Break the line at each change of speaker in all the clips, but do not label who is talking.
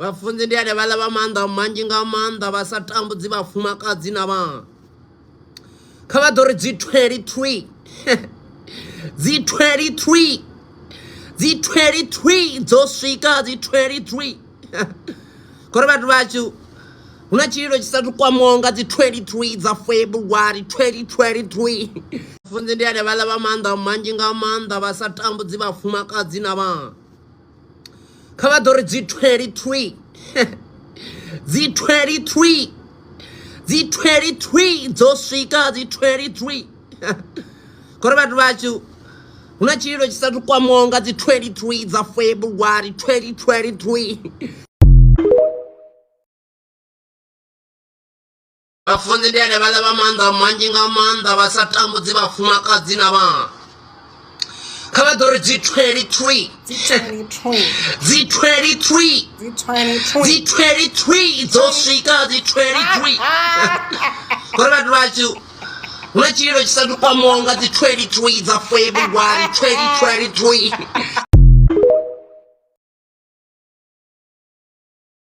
Vafunzi ndi ane vala va manda manji nga manda va sa tambudzi vafumakadzi na vana. Kha vha ḓo ri dzi 23 dzi 23 dzi 23 dzo swika dzi 23 kore vhathu vhashu hu na tshililo tshi sathu kwamaho nga dzi 23 dza February 2023. Vafunzi ndi ane vala va manda manji nga manda va sa tambudzi vafumakadzi na vana. Kha vha ḓo ri dzi 23 dzi 23 dzi 23 dzo swika dzi 23 kore vhathu vhashu hu na tshililo tshi sathu kwamaho nga dzi 23 dza February 2023. Vafunzi ndi ane vala va manda manji nga manda va sa tambudzi vafumakadzi na vana. Kha vha ḓo ri dzi 23 dzi 23 dzi 23 dzo swika dzi 23 kore vhathu vhashu hu na tshililo tshi sathu kwamaho nga dzi 23 dza February 2023.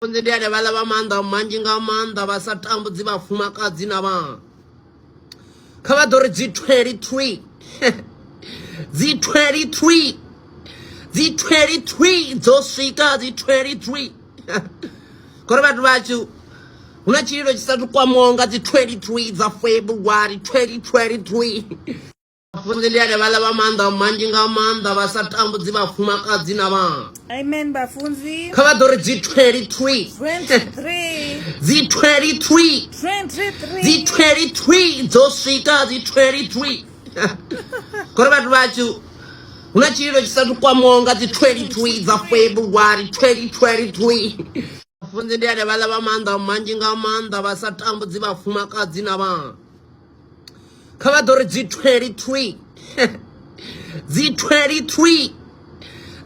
Vafunzi ndi ane vala va manda manji nga manda va sa tambudzi vafumakadzi na vana. Kha vha ḓo ri dzi 23 dzi 23 dzi 23 dzo swika dzi 23 kore vhathu vhashu hu na tshililo tshi sathu kwamaho nga dzi 23 dza February 2023. Vafunzi ndi ane vala va manda manji nga manda va sa tambudzi vafumakadzi na vana.
Amen bafunzi.
Kha vha ḓo ri dzi 23 dzi 23 dzi 23 dzo swika dzi 23 kore vhathu vhashu hu na tshililo tshi sathu kwamaho nga dzi 23 dza February 2023. Vafunzi ndi ane vala va manda manji nga manda va sa tambudzi vafumakadzi na vana. Kha vha ḓo ri dzi 23 dzi 23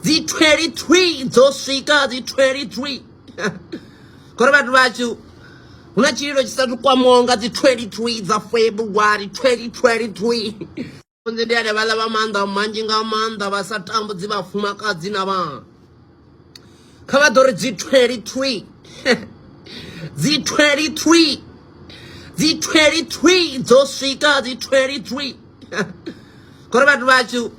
dzi 23 dzo swika dzi 23 kore vhathu vhashu hu na tshililo tshi sathu kwamaho nga dzi 23 dza February 2023. Vafunzi ndi ane vala va manda manji nga manda va sa tambudzi vafumakadzi na vana. Kha vha ḓo ri dzi 23 dzi 23 dzi 23 dzo swika dzi 23 kore vhathu vhashu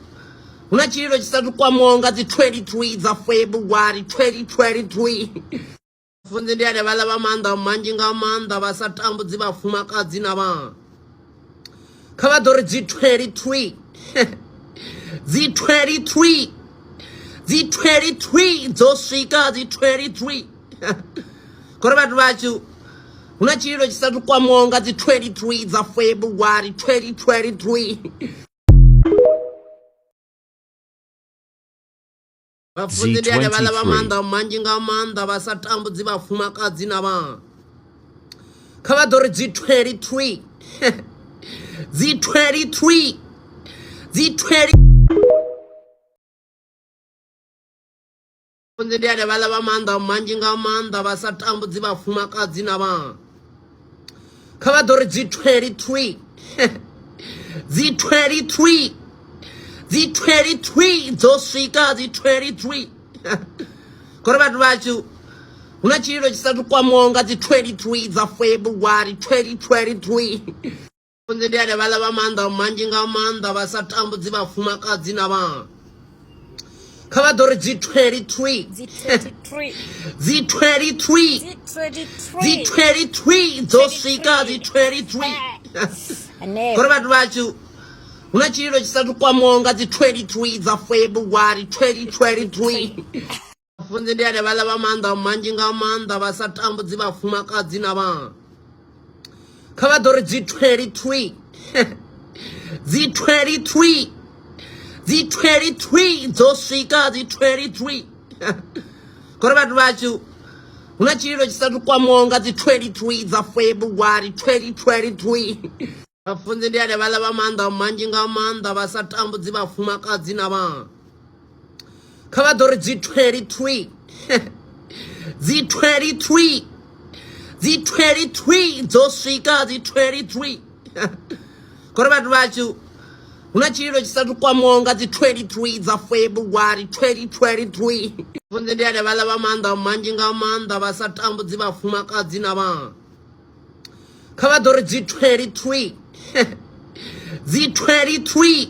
hu na tshililo tshi sathu kwamaho nga dzi 23 dza February 2023. Vafunzi ndi ane vala va manda manji nga manda va sa tambudzi vafumakadzi na vana. Kha vha ḓo ri dzi 23 dzi 23 dzi 23 dzo swika dzi 23 kore vhathu vhashu hu na tshililo tshi sathu kwamaho nga dzi 23 dza February 2023. Vafunzi ndi ane vala va manda manji nga manda va sa tambudzi vafumakadzi na vana. Kha vha ḓo ri dzi 23 dzi 23 dzi 20 Vafunzi ndi ane vala va manda manji nga manda va sa tambudzi vafumakadzi na vana. Kha vha ḓo ri dzi 23 dzi 23 dzi 23 dzo swika dzi 23 kore vhathu vhashu hu na tshililo tshi sathu kwamaho nga dzi 23 dza February 2023. Vafunzi ndi ane vala va manda manji nga manda va sa tambudzi vafumakadzi na vana. Kha vha ḓo ri dzi 23 dzi 23 dzi 23 dzo swika dzi 23 kore vhathu vhashu hu na tshililo tshi sathu kwamaho nga dzi 23 dza February 2023. Vafunzi ndi ane vala va manda manji nga manda va sa tambudzi vafumakadzi na vana. Kha vha ḓo ri dzi 23 dzi 23 dzi 23 dzo swika dzi 23 kore vhathu vhashu hu na tshililo tshi sathu kwamaho nga dzi 23 dza February 2023. Vafunzi ndi ane vala va manda manji nga manda va sa tambudzi vafumakadzi na vana. Kha vha ḓo ri dzi 23 dzi 23 dzi 23 dzo swika dzi 23 kore vhathu vhashu Una chilo chisatu kwa monga zi 23 za February 2023. Funze ndiade vala vamanda manjinga manda vasatambu ziva fumakazi na va. Kavadori zi 23. Zi 23.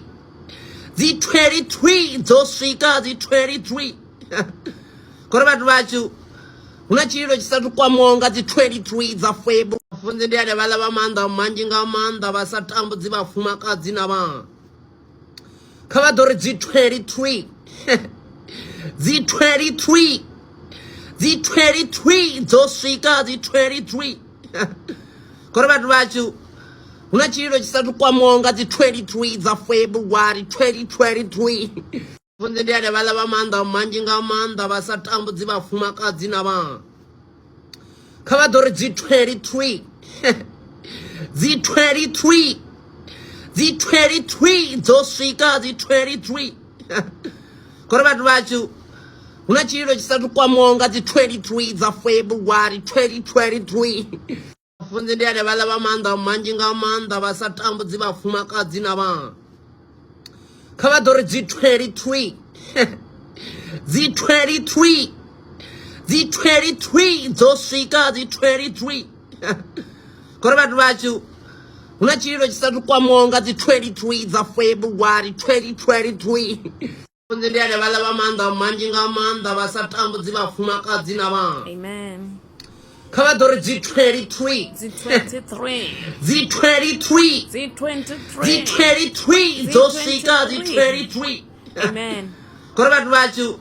Zi 23 zosvika zi 23. Kore vatu vachu. Una chilo chisatu kwa monga zi 23 za February. Funze ndiade vala vamanda manjinga manda vasatambu ziva fumakazi na va. Kavadori zi 23. Zi 23. Zi 23 zosvika zi 23. Kore vatu vachu. Una chilo chisatu kwa monga zi 23 za February 2023. Funze ndiade vala vamanda manjinga manda vasatambu ziva fumakazi na va. Kavadori zi 23. Zi 23. Zi 23 zosvika zi 23. Kore vatu vachu. Una chilo chisatu kwa monga zi 23 za February 2023. Funze ndiade vala vamanda manjinga manda vasatambu ziva fumakazi na va. Kavadori zi 23. Zi 23. Zi 23 zosvika zi 23. Kore vatu vachu. Una chilo chisatu kwa monga zi 23 za February 2023. Funze ndiade vala vamanda manjinga manda vasatambu ziva fumakazi na va.
Amen.
Kavadori zi 23.
Zi 23.
Zi 23.
Zi 23.
Zi 23 zosvika zi 23.
Amen.
Kore vatu vachu.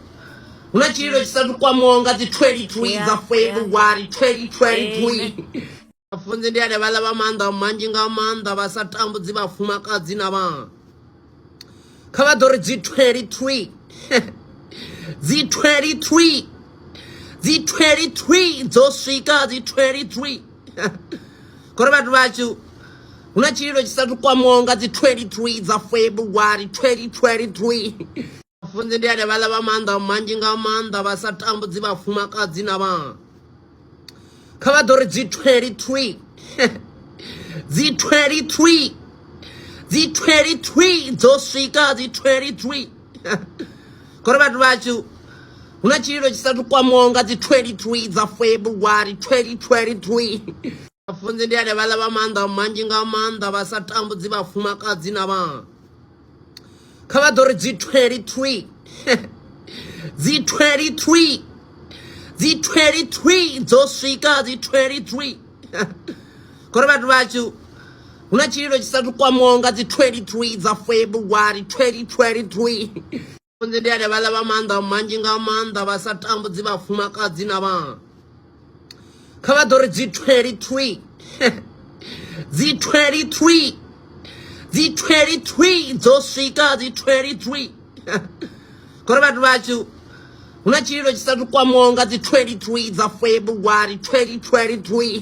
Una chilo chisatu kwa monga zi 23 za February 2023. Funze ndiade vala vamanda manjinga manda vasatambu ziva fumakazi na va. Kavadori zi 23. Zi 23. Zi 23 zosvika zi 23. Kore vatu vachu. Una chilo chisatu kwa monga zi 23 za February 2023. Funze ndiade vala vamanda manjinga manda vasatambu ziva fumakazi na va. Kavadori zi 23. Zi 23. Zi 23 zosvika zi 23. Kore vatu vachu. Una chilo chisatu kwa monga zi 23 za February 2023. Funze ndiade vala vamanda manjinga manda vasatambu ziva fumakazi na va. Kavadori zi 23. Zi 23. Zi 23 zosvika zi 23. Kore vatu vachu. Una chilo chisatu kwa monga zi 23 za February 2023. Funze ndiade vala vamanda manjinga manda vasatambu ziva fumakazi na va. Kavadori zi 23. Zi 23. Zi 23 zosvika zi 23. Kore vatu vachu. Una chilo chisatu kwa monga zi 23 za February 2023.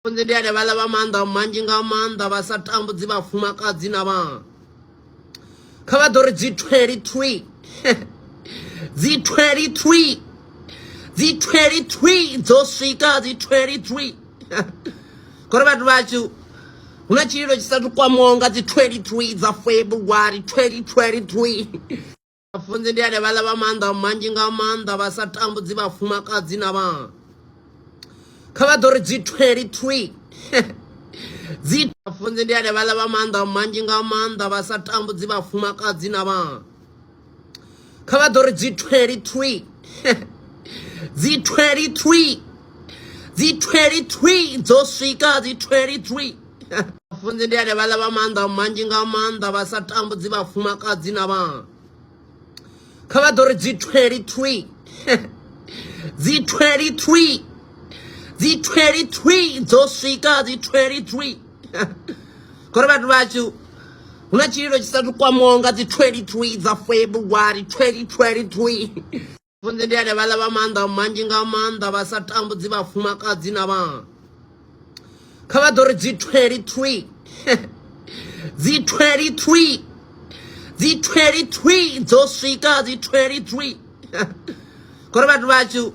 Funze ndiade vala vamanda manjinga manda vasatambu ziva fumakazi na va. Kavadori zi 23. Zi 23. Zi 23 zosvika zi 23. Kore vatu vachu. Una chilo chisatu kwa monga zi 23 za February 2023. Funze ndiade vala vamanda manjinga manda vasatambu ziva fumakazi na va. Kavadori zi 23. Zi funze ndiade vala vamanda manjinga manda vasatambu ziva fumakazi na va. Kavadori zi 23. Zi 23. Zi 23 zosvika zi 23. Funze ndiade vala vamanda manjinga manda vasatambu ziva fumakazi na va. Kavadori zi 23. Zi 23. Zi 23 zosvika zi 23. Kore vatu vachu. Una chilo chisatu kwa monga zi 23 za February 2023. Funze ndiade vala vamanda manjinga manda vasatambu ziva fumakazi na va. Kavadori zi 23. Zi 23. Zi 23 zosvika zi 23. Kore vatu vachu.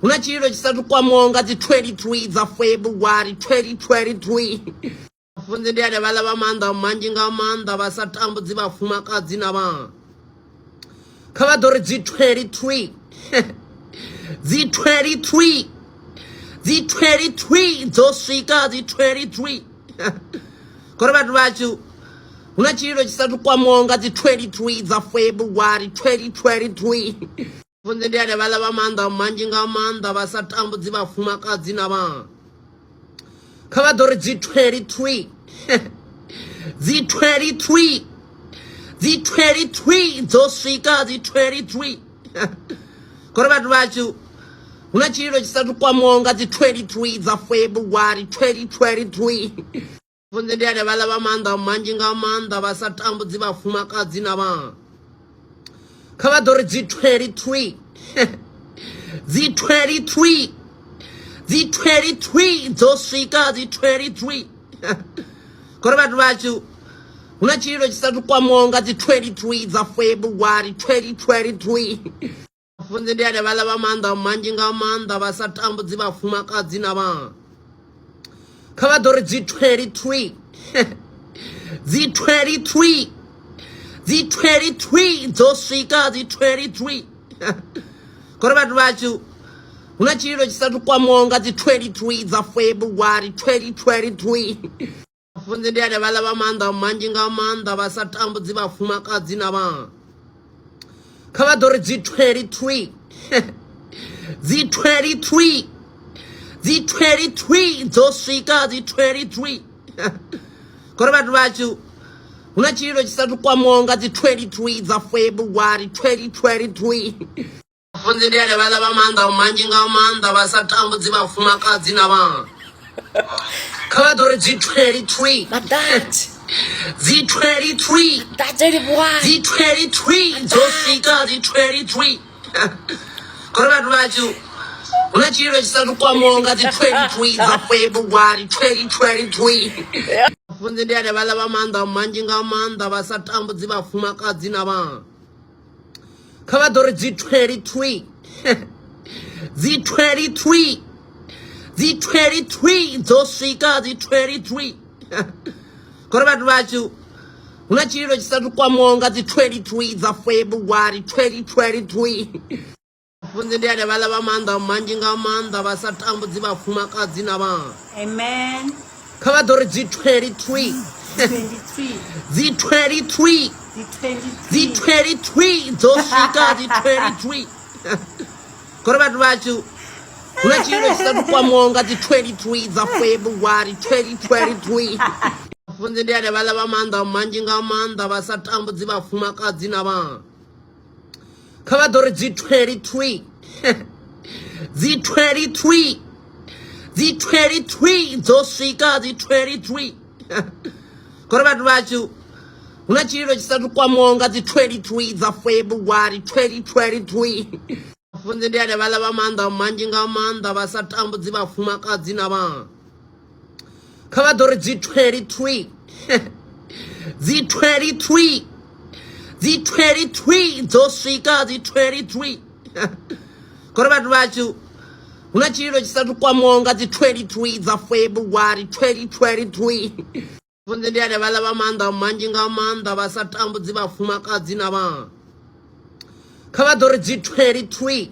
Una chilo chisatu kwa monga zi 23 za February 2023. Funzi ndi ane vala vamanda manji nga manda vasatambudzi vafumakadzi na vanhu. Kava dori G23. Z23. Z23 dzosvika Z23. Kuri vanhu vacho una chiro chisati kwamonga dzi23 dza February 2023. Funzi ndi ane vala vamanda manji nga manda vasatambudzi vafumakadzi na vanhu. Kava dori G23. Z23. Z23 dzosvika Z23. Kuri vanhu vacho una chiro chisati kwamonga dzi23 dza February 2023. Funzi ndi ane vala vamanda manji nga manda vasatambudzi vafumakadzi na vanhu. Kava dori G23. Z23. Z23 dzosvika Z23. Kuri vanhu vacho una chiro chisati kwamonga dzi23 dza February 2023. Funzi ndi ane vala vamanda manji nga manda vasatambudzi vafumakadzi na vanhu. Kava dori G23. Z23. Z23 dzosvika Z23. Kuri vanhu vacho una chiro chisati kwamonga dzi23 dza February 2023. Funzi ndi ane vala vamanda manji nga manda vasatambudzi vafumakadzi na vanhu. Kava dori G23. Z23. Z23 dzosvika Z23. Kuri vanhu vacho una chiro chisati kwamonga dzi23 dza February 2023. Funzi ndi ane vala vamanda manji nga manda vasatambudzi vafumakadzi na vanhu. Kava dori G23. Z23. Z23 dzosvika Z23. Kuri vanhu vacho una chiro chisati kwamonga dzi23 dza February 2023. Funzi ndi ane vala vamanda manji nga manda vasatambudzi vafumakadzi na vanhu. Kava dori G23. Z23. Z23 dzosvika Z23. Kuri vanhu vacho una chiro chisati kwamonga dzi23 dza February 2023. Funzi ndi ane vala vamanda manji nga manda vasatambudzi vafumakadzi na vanhu.
Amen.
Kava dori G23. Z23. Z23 dzosvika Z23. Kuri vanhu vacho una chiro chisati kwamonga dzi23 dza February 2023. Funzi ndi ane vala vamanda manji nga manda vasatambudzi vafumakadzi na vanhu. Kava dori G23. Z23. Z23 dzosvika Z23. Kuri vanhu vacho una chiro chisati kwamonga dzi23 dza February 2023. Funzi ndi ane vala vamanda manji nga manda vasatambudzi vafumakadzi na vanhu. Kava dori G23. Z23. Z23 dzosvika Z23. Kuri vanhu vacho una chiro chisati kwamonga dzi23 dza February 2023. Funzi ndi ane vala vamanda manji nga manda vasatambudzi vafumakadzi na vanhu. Kava dori G23.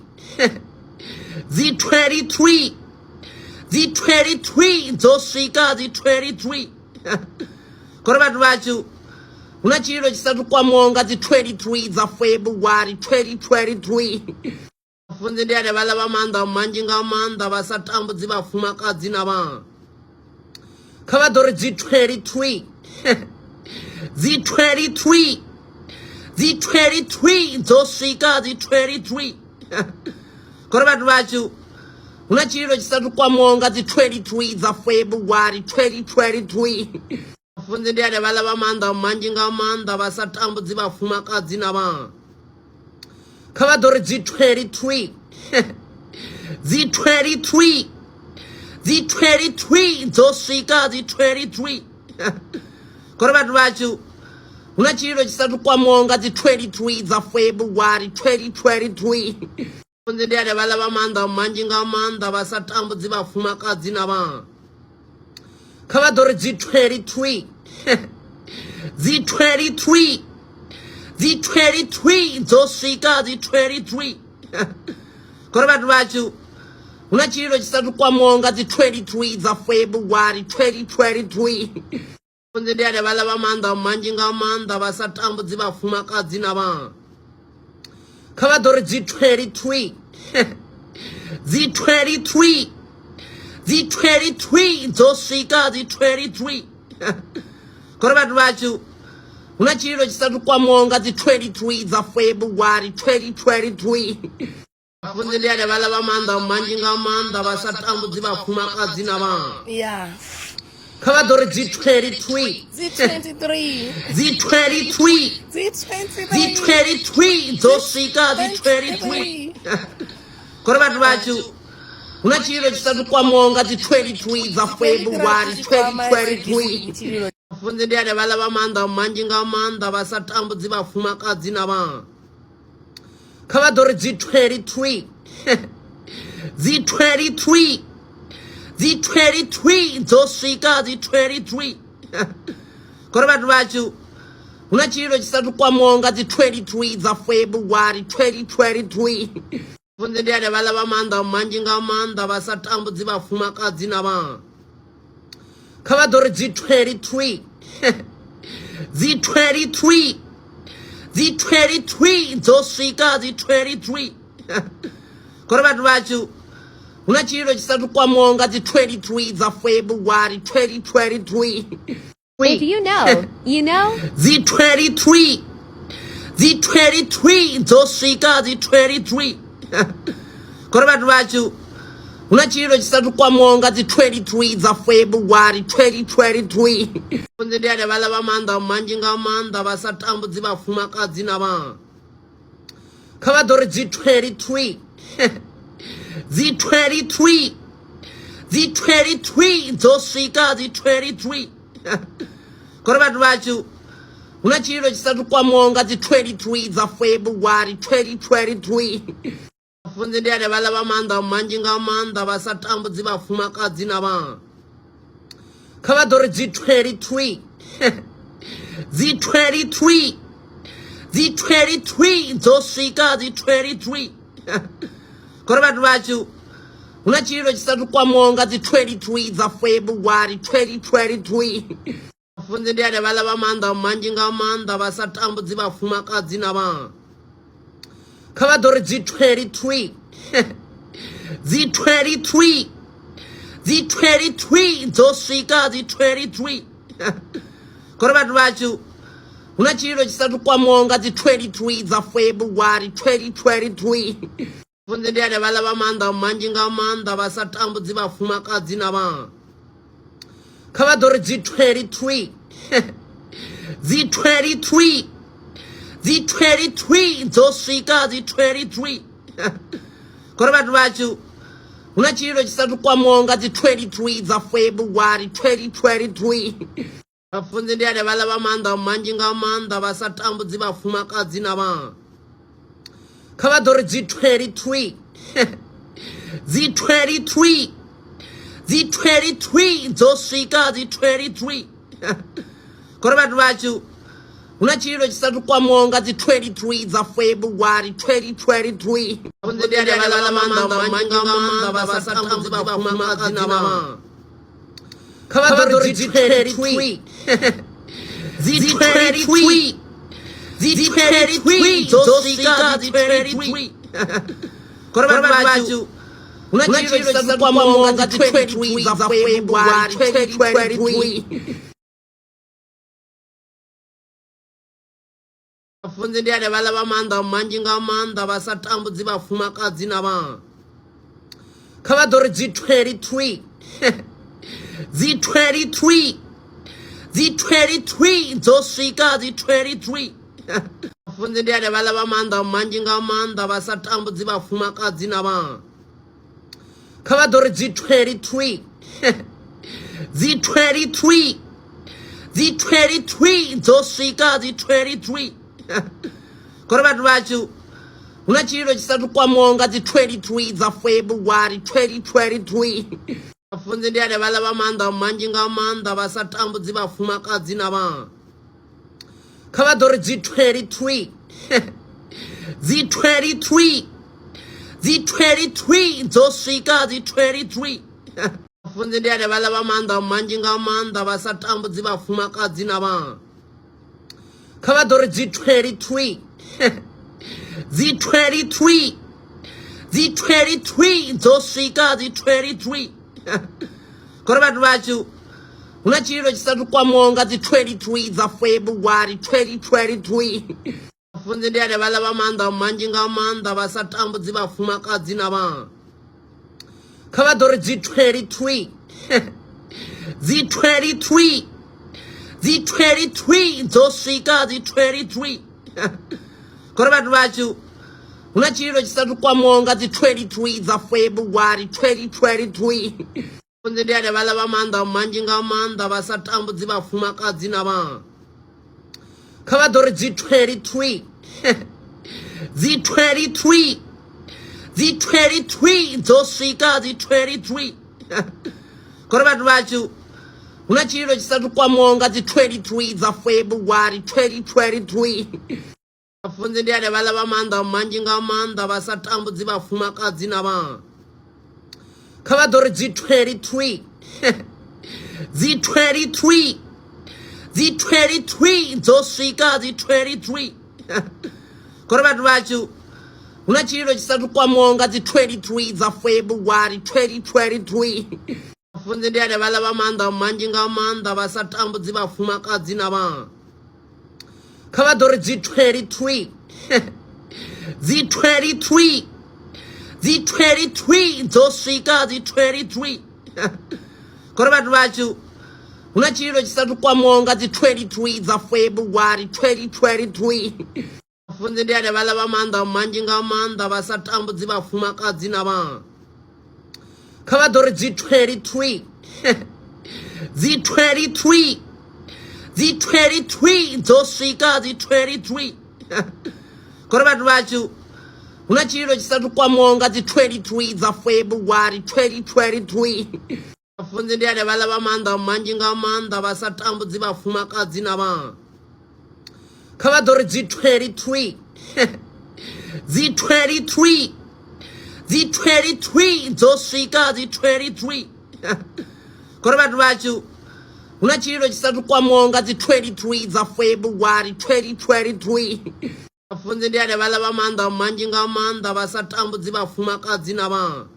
Z23. Z23 dzosvika Z23. Kuri vanhu vacho una chiro chisati kwamonga dzi23 dza February 2023. Funzi ndi ane vala vamanda manji nga manda vasatambudzi vafumakadzi na vanhu. Kava dori G23. Z23. Z23 dzosvika Z23. Kuri vanhu vacho una chiro chisati kwamonga dzi23 dza February 2023. Funzi ndi ane vala vamanda manji nga manda vasatambudzi vafumakadzi na vanhu. Kava dori G23. Z23. Z23 dzosvika Z23. Kuri vanhu vacho una chiro chisati kwamonga dzi23 dza February 2023. Funzi ndi ane vala vamanda manji nga manda vasatambudzi vafumakadzi na vanhu. Kavadore Z23. Z23. Z23. Zosika Z23. Korabatu bachu. Unachiro chisatu kwa monga Z23 za February 2023. Kunzidiyade bala bamanda manjinga manda basatambu zibafuma kazi naba. Kavadore Z23. Z23. Z23. Zosika Z23. Korabatu bachu. Unachiro chisatu kwa monga Z23 za February 2023. Kunzidiyade bala bamanda manjinga manda basatambu zibafuma kazi naba.
Yeah.
Kavadore Z23.
Z23.
Z23.
Z23.
Z23. Zosika Z23. Korabatu bachu. Unachiro chisatu kwa monga Z23 za February 2023. Funzidiyade bala bamanda manjinga manda basatambu zibafuma kazi naba. Kavadore Z23. Z23. Z23. Zosika Z23. Korabatu bachu. Unachiro chisatu kwa monga Z23 za February 2023. Funzidiyade bala bamanda manjinga manda basatambu zibafuma kazi naba. Kavadore Z23. Z23. Z23. Zosika Z23. Korabatu bachu. Unachiro chisatu kwa monga Z23 za February 2023.
If you know, you know.
Z23. Z23. Zosika Z23. Korabatu bachu. Unachiro chisatu kwa monga Z23 za February 2023. Kunzidiyade bala bamanda manjinga manda basatambu zibafuma kazi naba. Kavadore Z23. Z23. Z23. Zosika Z23. Korabatu bachu. Unachiro chisatu kwa monga Z23 za February 2023. Funzidiyade bala bamanda manjinga manda basatambu zibafuma kazi naba. Kavadore Z23. Z23. Z23. Zosika Z23. Korabatu bachu. Unachiro chisatu kwa monga Z23 za February 2023. Funzidiyade bala bamanda manjinga manda basatambu zibafuma kazi naba. Kavadore Z23. Z23. Z23. Zosika Z23. Korabatu bachu. Unachiro chisatu kwa monga Z23 za February 2023. Funzidiyade bala bamanda manjinga manda basatambu zibafuma kazi naba. Kavadore Z23. Z23. Z23. Zosika Z23. Korabatu bachu. Unachiro chisatu kwa monga Z23 za February 2023. Funzidiyade bala bamanda manjinga manda basatambu zibafuma kazi naba. Kavadore Z23. Z23. Z23. Zosika Z23. Korabatu bachu. Unachiro chisatu kwa monga Z23 za February 2023. Funzidiyade bala bamanda manjinga manda basatambu zibafuma kazi naba. Kavadore Z23. Z23. Z23. Zosika Z23. Korabatu bachu. Unachiro chisatu kwa monga Z23 za February 2023. Funzidiyade bala bamanda manjinga manda basatambu zibafuma kazi naba. Kavadore Z23. Z23. Z23. Zosika Z23. Funzidiyade bala bamanda manjinga manda basatambu zibafuma kazi naba. Kavadore Z23. Z23. Z23. Zosika Z23. Korabatu bachu. Unachiro chisatu kwa monga Z23 za February 2023. Funzi ndi ane vala vamanda manji nga manda vasatambudzi vafumakadzi na vanhu. Kava dori G23. Z23. Z23 dzosvika Z23. Funzi ndi ane vala vamanda manji nga manda vasatambudzi vafumakadzi na vanhu. Kava dori G23. Z23. Z23 dzosvika Z23. Kuri vanhu vacho una chiro chisati kwamonga dzi23 dza February 2023. Funzi ndi ane vala vamanda manji nga manda vasatambudzi vafumakadzi na vanhu. Kava dori G23. Z23. Z23 dzosvika Z23. Kuri vanhu vacho una chiro chisati kwamonga dzi23 dza February 2023. Funzi ndi ane vala vamanda manji nga manda vasatambudzi vafumakadzi na vanhu. Kava dori G23. Z23. Z23 dzosvika Z23. Kuri vanhu vacho una chiro chisati kwamonga dzi23 dza February 2023. Funzi ndi ane vala vamanda manji nga manda vasatambudzi vafumakadzi na vanhu. Kava dori G23. Z23. Z23 dzosvika Z23. Kuri vanhu vacho una chiro chisati kwamonga dzi23 dza February 2023. Funzi ndi ane vala vamanda manji nga manda vasatambudzi vafumakadzi na vanhu. Kava dori G23. Z23. Z23 dzosvika Z23. Kuri vanhu vacho una chiro chisati kwamonga dzi23 dza February 2023. Funzi ndi ane vala vamanda manji nga manda vasatambudzi vafumakadzi na vanhu. Kava dori G23. Z23. Z23 dzosvika Z23. Kuri vanhu vacho una chiro chisati kwamonga dzi23 dza February 2023. Funzi ndi ane vala vamanda manji nga manda vasatambudzi vafumakadzi na vanhu. Kava dori G23. Z23. Z23 dzosvika Z23. Kuri vanhu vacho una chiro chisati kwamonga dzi23 dza February 2023. Funzi ndi ane vala vamanda manji nga manda vasatambudzi vafumakadzi na vanhu.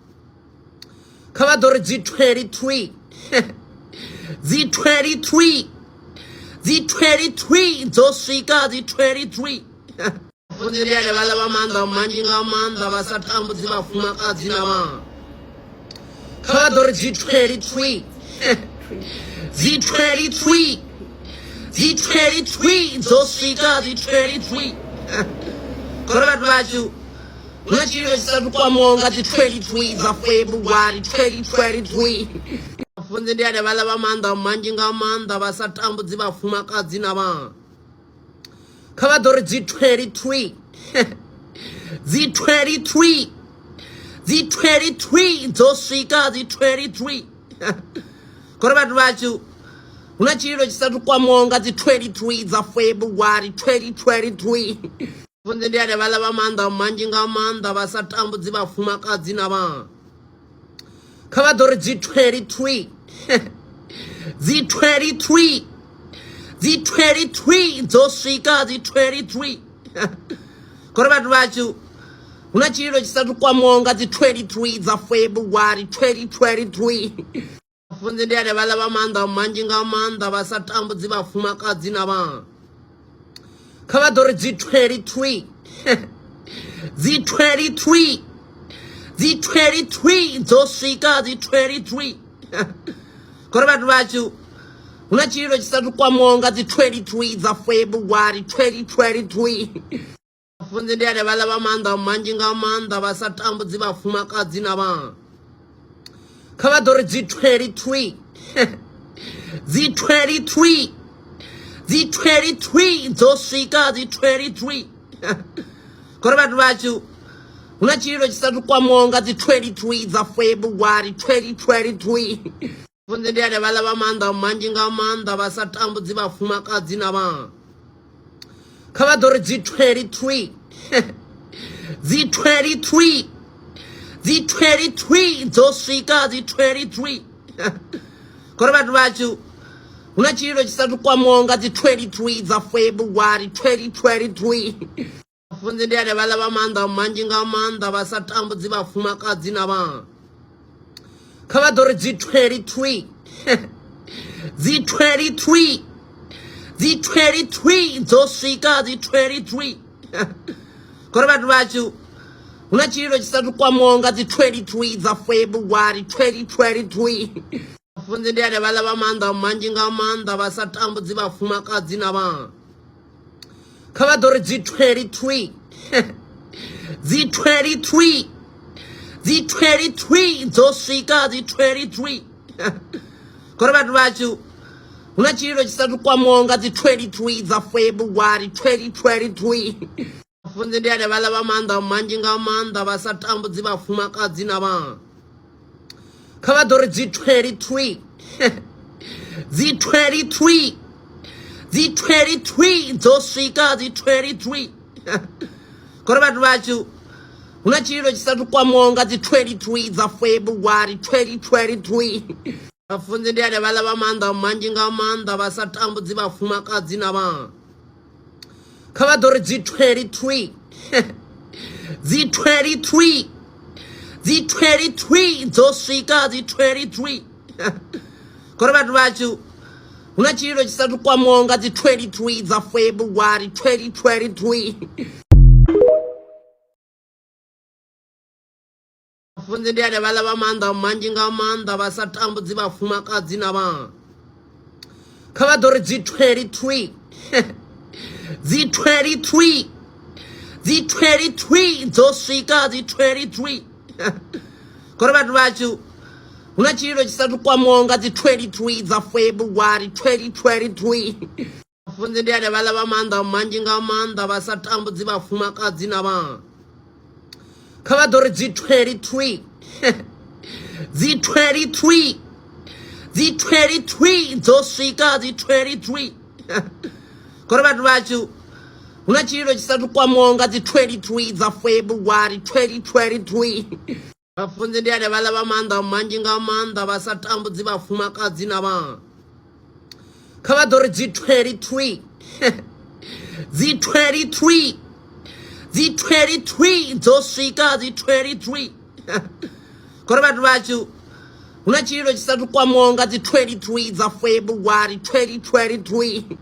Kava dori G23. Z23. Z23 dzosvika Z23. Funzi ndi ane vala vamanda manji nga manda vasatambudzi vafumakadzi na vanhu. Kava dori G23. Z23. Z23 dzosvika Z23. Kuri vanhu vacho una chiro chisati kwamonga dzi23 dza February 2023. Funzi ndi ane vala vamanda manji nga manda vasatambudzi vafumakadzi na vanhu. Kava dori G23. Z23. Z23 dzosvika Z23. Kuri vanhu vacho una chiro chisati kwamonga dzi23 dza February 2023. Funzi ndi ane vala vamanda manji nga manda vasatambudzi vafumakadzi na vanhu. Kava dori G23. Z23. Z23 dzosvika Z23. Kuri vanhu vacho una chiro chisati kwamonga dzi23 dza February 2023. Funzi ndi ane vala vamanda manji nga manda vasatambudzi vafumakadzi na vanhu. Kava dori G23. Z23. Z23 dzosvika Z23. Kuri vanhu vacho una chiro chisati kwamonga dzi23 dza February 2023. Funzi ndi ane vala vamanda manji nga manda vasatambudzi vafumakadzi na vanhu. Kava dori G23. Z23. Z23 dzosvika Z23. Kuri vanhu vacho huna chililo chisatu kwamaho nga dzi 23 dza February 2023 funzi ndi ane vhala vha maanḓa manzhi nga maanḓa vha sa tambudzi vhafumakadzi na vhana kha vha ḓo ri dzi 23 dzi 23 dzi 23 dzo swika dzi 23 kore vhathu vhashu huna chililo chisatu kwamaho nga dzi 23 dza February 2023 funzi ndi ane vhala vha maanḓa manzhi nga maanḓa vha sa tambudzi vhafumakadzi na vhana kha vha ḓo ri dzi 23 dzi 23 dzi 23 dzo swika dzi 23 kore vhathu vhashu huna chililo chisatu kwamaho nga dzi 23 dza February 2023 funzi ndi ane vhala vha maanḓa manzhi nga maanḓa vha sa tambudzi vhafumakadzi na vhana kha vha ḓo ri dzi 23 dzi 23 dzi 23 dzo swika dzi 23 kore vhathu vhashu huna chililo chisatu kwamaho nga dzi 23 dza February 2023 funzi ndi ane vhala vha maanḓa manzhi nga maanḓa vha sa tambudzi vhafumakadzi na vhana kha vha ḓo ri dzi 23 dzi 23 dzi 23 dzo swika dzi 23 kore vhathu vhashu huna chililo chisatu kwamaho nga dzi 23 dza February 2023 funzi ndi ane vhala vha maanḓa manzhi nga maanḓa vha sa tambudzi vhafumakadzi na vhana kha vha ḓo ri dzi 23 dzi 23 dzi 23 dzo swika dzi 23 kore vhathu vhashu huna chililo chisatu kwamaho nga dzi 23 dza February 2023 funzi ndi ane vhala vha maanḓa manzhi nga maanḓa vha sa tambudzi vhafumakadzi na vhana kha vha ḓo ri dzi 23 dzi 23 dzi 23 dzo swika dzi 23 kore vhathu vhashu huna chililo chisatu kwamaho nga dzi 23 dza February 2023 funzi ndi ane vhala vha maanḓa manzhi nga maanḓa vha sa tambudzi vhafumakadzi na vhana kha vha ḓo ri dzi 23 dzi 23 dzi 23 dzo swika dzi 23 kore vhathu vhashu huna chililo chisatu kwamaho nga dzi 23 dza February 2023 funzi ndi ane vhala vha maanḓa manzhi nga maanḓa vha sa tambudzi vhafumakadzi na vhana kha vha ḓo ri dzi 23 dzi 23 dzi 23 dzo swika dzi 23 kore vhathu vhashu huna chililo chisatu kwamaho nga dzi 23 dza February 2023